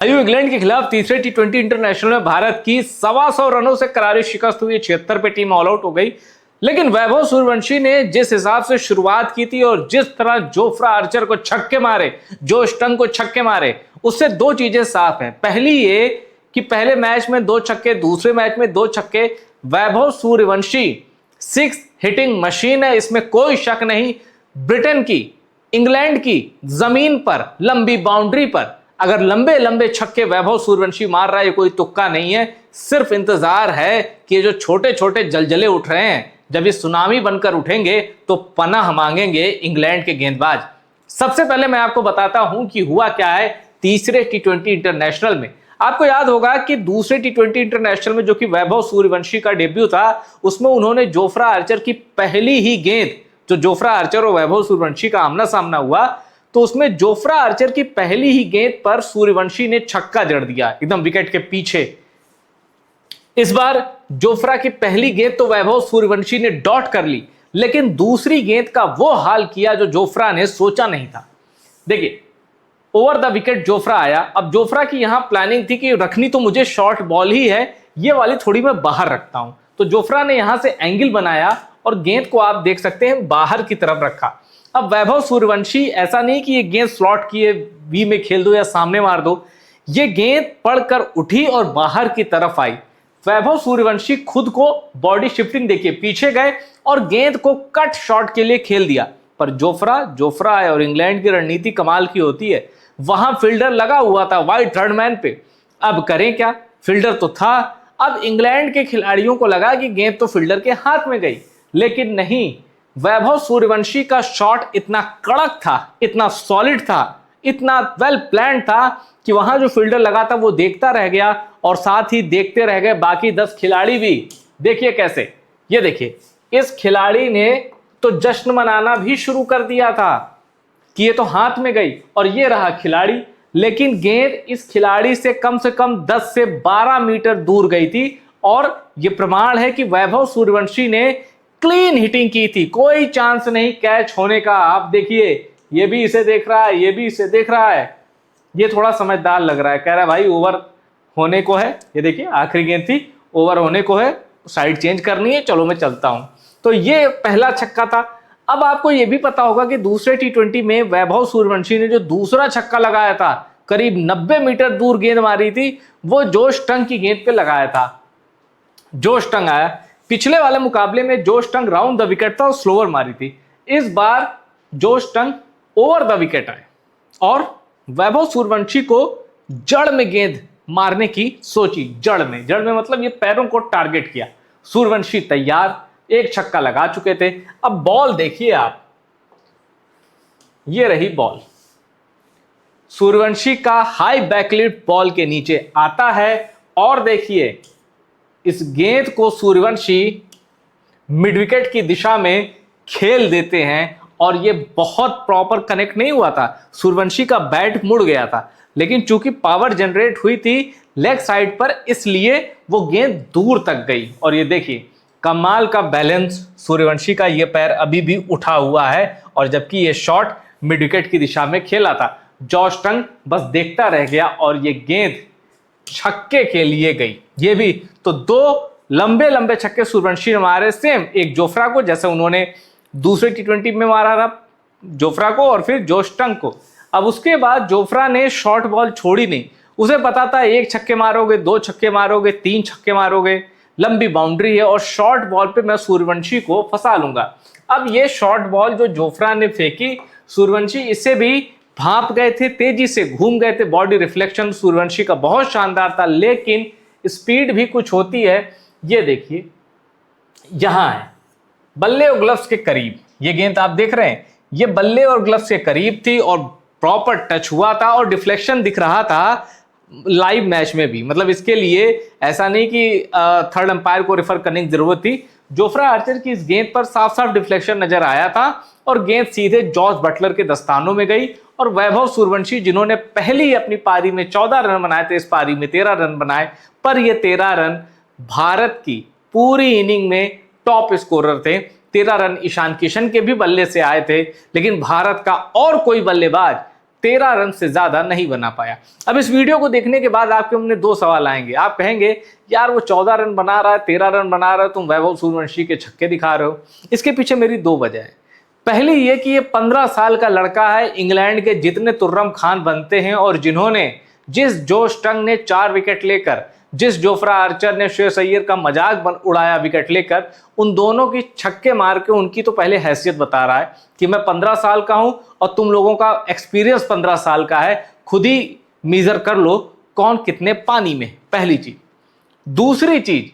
आयु इंग्लैंड के खिलाफ तीसरे टी20 इंटरनेशनल में भारत की 125 रनों से करारी शिकस्त हुई। 76 पे टीम ऑल आउट हो गई। लेकिन वैभव सूर्यवंशी ने जिस हिसाब से शुरुआत की थी और जिस तरह जोफ्रा आर्चर को छक्के मारे, जोश टंग को छक्के मारे, उससे दो चीजें साफ हैं। पहली ये कि पहले मैच में 2 छक्के, दूसरे मैच में 2 छक्के। वैभव सूर्यवंशी 6 हिटिंग मशीन है, इसमें कोई शक नहीं। ब्रिटेन की, इंग्लैंड की जमीन पर, लंबी बाउंड्री पर अगर लंबे लंबे छक्के वैभव सूर्यवंशी मार रहा है, ये कोई तुक्का नहीं है। सिर्फ इंतजार है कि ये जो छोटे छोटे जलजले उठ रहे हैं, जब ये सुनामी बनकर उठेंगे तो पनाह मांगेंगे इंग्लैंड के गेंदबाज। सबसे पहले मैं आपको बताता हूं कि हुआ क्या है तीसरे टी20 इंटरनेशनल में। आपको याद होगा कि दूसरे टी20 इंटरनेशनल में, जो कि वैभव सूर्यवंशी का डेब्यू था, उसमें उन्होंने जोफ्रा आर्चर की पहली ही गेंद, जो जोफ्रा आर्चर और वैभव सूर्यवंशी का आमना सामना हुआ, तो उसमें जोफ्रा आर्चर की पहली ही गेंद पर सूर्यवंशी ने छक्का जड़ दिया एकदम विकेट के पीछे। इस बार जोफ्रा की पहली गेंद तो वैभव सूर्यवंशी ने डॉट कर ली, लेकिन दूसरी गेंद का वो हाल किया जो जोफ्रा ने सोचा नहीं था। देखिए, ओवर द विकेट जोफ्रा आया। अब जोफ्रा की यहां प्लानिंग थी कि रखनी तो मुझे शॉर्ट बॉल ही है, ये वाली थोड़ी मैं बाहर रखता हूं। तो जोफ्रा ने यहां से एंगल बनाया और गेंद को आप देख सकते हैं बाहर की तरफ रखा। अब वैभव सूर्यवंशी, ऐसा नहीं कि ये गेंद स्लॉट किए वी में खेल दो या सामने मार दो, ये गेंद पड़कर उठी और बाहर की तरफ आई। वैभव सूर्यवंशी खुद को बॉडी शिफ्टिंग देखिए, पीछे गए और गेंद को कट शॉट के लिए खेल दिया। पर जोफ्रा है और इंग्लैंड की रणनीति कमाल की होती है। वहां फील्डर लगा हुआ था वाइड थर्ड मैन पे। अब करें क्या, फील्डर तो था। अब इंग्लैंड के खिलाड़ियों को लगा कि गेंद तो फील्डर के हाथ में गई, लेकिन नहीं। वैभव सूर्यवंशी का शॉट इतना कड़क था, इतना सॉलिड था, इतना वेल प्लान था कि वहां जो फील्डर लगा था वो देखता रह गया और साथ ही देखते रह गए बाकी 10 खिलाड़ी भी। देखिए कैसे, ये देखिए, इस खिलाड़ी ने तो जश्न मनाना भी शुरू कर दिया था कि ये तो हाथ में गई, और ये रहा खिलाड़ी। लेकिन गेंद इस खिलाड़ी से कम 10 से 12 मीटर दूर गई थी। और यह प्रमाण है कि वैभव सूर्यवंशी ने क्लीन हिटिंग की थी, कोई चांस नहीं कैच होने का। आप देखिए, ये भी इसे देख रहा है, ये भी इसे देख रहा है। ये थोड़ा समझदार लग रहा है, कह रहा है भाई ओवर होने को है। ये देखिए, आखिरी गेंद थी, ओवर होने को है, साइड चेंज करनी है, चलो मैं चलता हूं। तो ये पहला छक्का था। अब आपको ये भी पता होगा कि दूसरे टी20 में वैभव सूर्यवंशी ने जो दूसरा छक्का लगाया था, करीब 90 मीटर दूर गेंद मारी थी, वो जोश टंग की गेंद पे लगाया था। जोश टंग आया। पिछले वाले मुकाबले में जोश टंग राउंड द विकेट था और स्लोअर मारी थी। इस बार जोश टंग ओवर द विकेट आए और वैभव सूर्यवंशी को जड़ में गेंद मारने की सोची। जड़ में मतलब ये पैरों को टारगेट किया। सूर्यवंशी तैयार, एक छक्का लगा चुके थे। अब बॉल देखिए आप, ये रही बॉल। सूर्यवंशी का हाई बैकलिफ्ट बॉल के नीचे आता है और देखिए, इस गेंद को सूर्यवंशी मिड विकेट की दिशा में खेल देते हैं और ये बहुत प्रॉपर कनेक्ट नहीं हुआ था। सूर्यवंशी का बैट मुड़ गया था, लेकिन चूंकि पावर जनरेट हुई थी लेग साइड पर, इसलिए वो गेंद दूर तक गई। और ये देखिए, कमाल का बैलेंस सूर्यवंशी का, ये पैर अभी भी उठा हुआ है और जबकि ये शॉट मिड विकेट की दिशा में खेला था। जोश टंग बस देखता रह गया और ये गेंद छक्के के लिए गई। ये भी तो 2 लंबे लंबे छक्के सूर्यवंशी ने मारे, सेम एक जोफ्रा को, जैसे उन्होंने दूसरे टी20 में मारा था जोफ्रा को और फिर जोश टंग को। अब उसके बाद जोफ्रा ने शॉर्ट बॉल छोड़ी नहीं। उसे पता था 1 छक्के मारोगे, 2 छक्के मारोगे, 3 छक्के मारोगे, लंबी बाउंड्री है और शॉर्ट बॉल पे मैं सूर्यवंशी को फंसा लूंगा। अब ये शॉर्ट बॉल जो जोफ्रा ने फेंकी, सूर्यवंशी इससे भी भाप गए थे, तेजी से घूम गए थे। बॉडी रिफ्लेक्शन सूर्यवंशी का बहुत शानदार था, लेकिन स्पीड भी कुछ होती है। ये देखिए, यहां है बल्ले और ग्लव्स के करीब ये गेंद आप देख रहे हैं, ये बल्ले और ग्लव्स के करीब थी और प्रॉपर टच हुआ था और डिफ्लेक्शन दिख रहा था लाइव मैच में भी। मतलब इसके लिए ऐसा नहीं कि थर्ड अंपायर को रेफर करने की जरूरत थी। जोफ्रा आर्चर की इस गेंद पर साफ साफ डिफ्लेक्शन नजर आया था और गेंद सीधे जॉस बटलर के दस्तानों में गई। और वैभव सूर्यवंशी, जिन्होंने पहली अपनी पारी में 14 रन बनाए थे, इस पारी में 13 रन बनाए, पर ये 13 रन भारत की पूरी इनिंग में टॉप स्कोरर थे। 13 रन ईशान किशन के भी बल्ले से आए थे, लेकिन भारत का और कोई बल्लेबाज 13 रन से ज्यादा नहीं बना पाया। अब इस वीडियो को देखने के बाद आपके हमने 2 सवाल आएंगे। आप कहेंगे यार वो 14 रन बना रहा है, 13 रन बना रहा है, तुम वैभव सूर्यवंशी के छक्के दिखा रहे हो। इसके पीछे मेरी 2 वजह है। पहली ये कि ये 15 साल का लड़का है, इंग्लैंड के जितने तुर्रम खान बनते हैं और जिन्होंने जिस जोश टंग ने 4 विकेट लेकर, जिस जोफ्रा आर्चर ने श्रेयस अय्यर का मजाक उड़ाया विकेट लेकर, उन दोनों की छक्के मार के उनकी तो पहले हैसियत बता रहा है कि मैं 15 साल का हूं और तुम लोगों का एक्सपीरियंस 15 साल का है। खुद ही मीजर कर लो कौन कितने पानी में। पहली चीज। दूसरी चीज,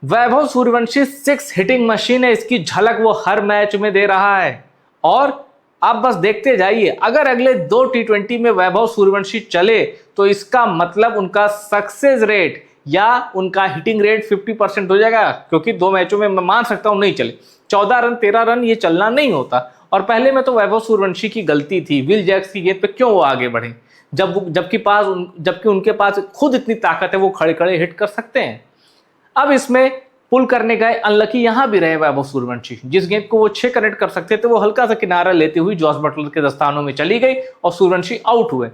वैभव सूर्यवंशी 6 हिटिंग मशीन है, इसकी झलक वो हर मैच में दे रहा है। और आप बस देखते जाइए, अगर अगले 2 T20 में वैभव सूर्यवंशी चले तो इसका मतलब उनका सक्सेस रेट या उनका हिटिंग रेट 50% हो जाएगा, क्योंकि 2 मैचों में मैं मान सकता हूं नहीं चले। 14 रन 13 रन ये चलना नहीं होता। और पहले में तो वैभव सूर्यवंशी की गलती थी, विल जैक्स की गेंद पे क्यों वो आगे बढ़े, जबकि उनके पास खुद इतनी ताकत है, वो खड़े खड़े हिट कर सकते हैं। अब इसमें पुल करने गए, अनलकी यहां भी रहे वैभव सूर्यवंशी। जिस गेंद को वो 6 कनेक्ट कर सकते थे, वो हल्का सा किनारा लेते हुए जॉस बटलर के दस्तानों में चली गई और सूर्यवंशी आउट हुए।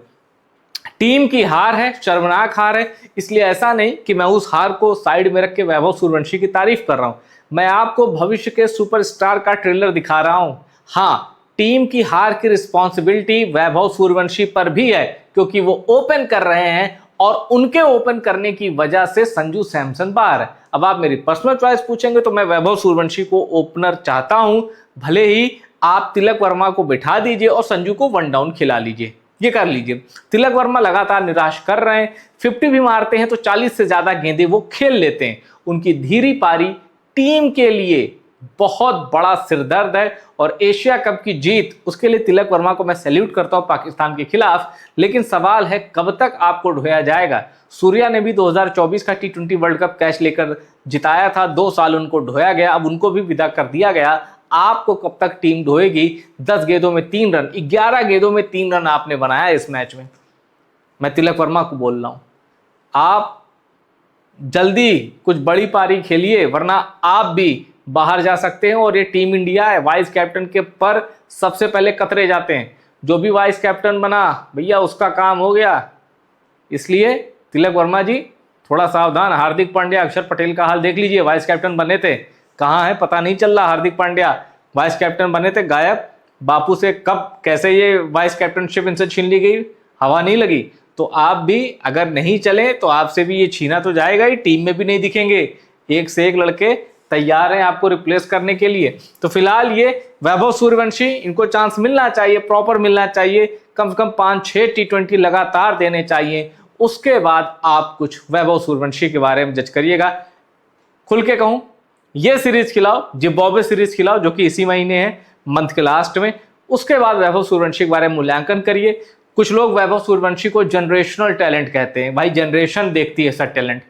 टीम की हार है, शर्मनाक हार है। इसलिए ऐसा नहीं कि मैं उस हार को साइड में रख के वैभव सूर्यवंशी की तारीफ कर रहा हूं, मैं आपको भविष्य के सुपरस्टार का ट्रेलर दिखा रहा हूं। हाँ, टीम की हार की रिस्पॉन्सिबिलिटी वैभव सूर्यवंशी पर भी है, क्योंकि वो ओपन कर रहे हैं और उनके ओपन करने की वजह से संजू सैमसन बाहर है। अब आप मेरी पर्सनल चॉइस पूछेंगे तो मैं वैभव सूर्यवंशी को ओपनर चाहता हूं, भले ही आप तिलक वर्मा को बिठा दीजिए और संजू को 1 डाउन खिला लीजिए, ये कर लीजिए। तिलक वर्मा लगातार निराश कर रहे हैं, 50 भी मारते हैं तो 40 से ज्यादा गेंदें वो खेल लेते हैं। उनकी धीरी पारी टीम के लिए बहुत बड़ा सिरदर्द है और एशिया कप की जीत, उसके लिए तिलक वर्मा को मैं सैल्यूट करता हूं पाकिस्तान के खिलाफ। लेकिन सवाल है कब तक आपको ढोया जाएगा। सूर्या ने भी 2024 का T20 वर्ल्ड कप कैच लेकर जिताया था, 2 साल उनको ढोया गया, अब उनको भी विदा कर दिया गया। आपको कब तक टीम ढोएगी। 10 गेंदों में 3 रन, 11 गेंदों में 3 रन आपने बनाया इस मैच में। मैं तिलक वर्मा को बोल रहा हूं, आप जल्दी कुछ बड़ी पारी खेलिए, वरना आप भी बाहर जा सकते हैं। और ये टीम इंडिया है, वाइस कैप्टन के पर सबसे पहले कतरे जाते हैं। जो भी वाइस कैप्टन बना भैया उसका काम हो गया। इसलिए तिलक वर्मा जी थोड़ा सावधान। हार्दिक पांड्या, अक्षर पटेल का हाल देख लीजिए, वाइस कैप्टन बने थे, कहाँ है पता नहीं चल रहा। हार्दिक पांड्या वाइस कैप्टन बने थे, गायब। बापू से कब कैसे ये वाइस कैप्टनशिप इनसे छीन ली गई, हवा नहीं लगी। तो आप भी अगर नहीं चले तो आपसे भी ये छीना तो जाएगा ही, टीम में भी नहीं दिखेंगे। एक से एक लड़के तैयार हैं आपको रिप्लेस करने के लिए। तो फिलहाल ये वैभव सूर्यवंशी, इनको चांस मिलना चाहिए, प्रॉपर मिलना चाहिए, कम से कम 5-6 T20 लगातार देने चाहिए। उसके बाद आप कुछ वैभव सूर्यवंशी के बारे में जज करिएगा। खुल के कहूं, ये सीरीज खिलाओ, जिम्बाब्वे सीरीज खिलाओ जो कि इसी महीने है, मंथ के लास्ट में। उसके बाद वैभव सूर्यवंशी के बारे में मूल्यांकन करिए। कुछ लोग वैभव सूर्यवंशी को जनरेशनल टैलेंट कहते हैं। भाई जनरेशन देखती है सर टैलेंट।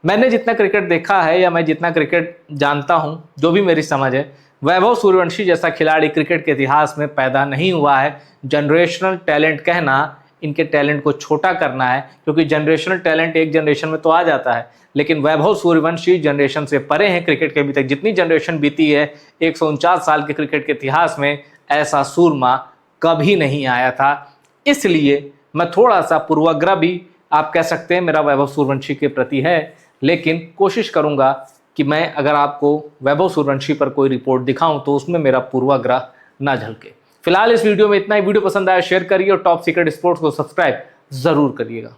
मैंने जितना क्रिकेट देखा है या मैं जितना क्रिकेट जानता हूं, जो भी मेरी समझ है, वैभव सूर्यवंशी जैसा खिलाड़ी क्रिकेट के इतिहास में पैदा नहीं हुआ है। जनरेशनल टैलेंट कहना इनके टैलेंट को छोटा करना है, क्योंकि जनरेशनल टैलेंट एक जनरेशन में तो आ जाता है, लेकिन वैभव सूर्यवंशी जनरेशन से परे हैं। क्रिकेट के अभी तक जितनी जनरेशन बीती है, 149 साल के क्रिकेट के इतिहास में ऐसा सूरमा कभी नहीं आया था। इसलिए मैं थोड़ा सा पूर्वाग्रह भी आप कह सकते हैं मेरा वैभव सूर्यवंशी के प्रति है, लेकिन कोशिश करूंगा कि मैं अगर आपको वैभव सूर्यवंशी पर कोई रिपोर्ट दिखाऊं तो उसमें मेरा पूर्वाग्रह ना झलके। फिलहाल इस वीडियो में इतना ही। वीडियो पसंद आया शेयर करिए और टॉप सीक्रेट स्पोर्ट्स को सब्सक्राइब जरूर करिएगा।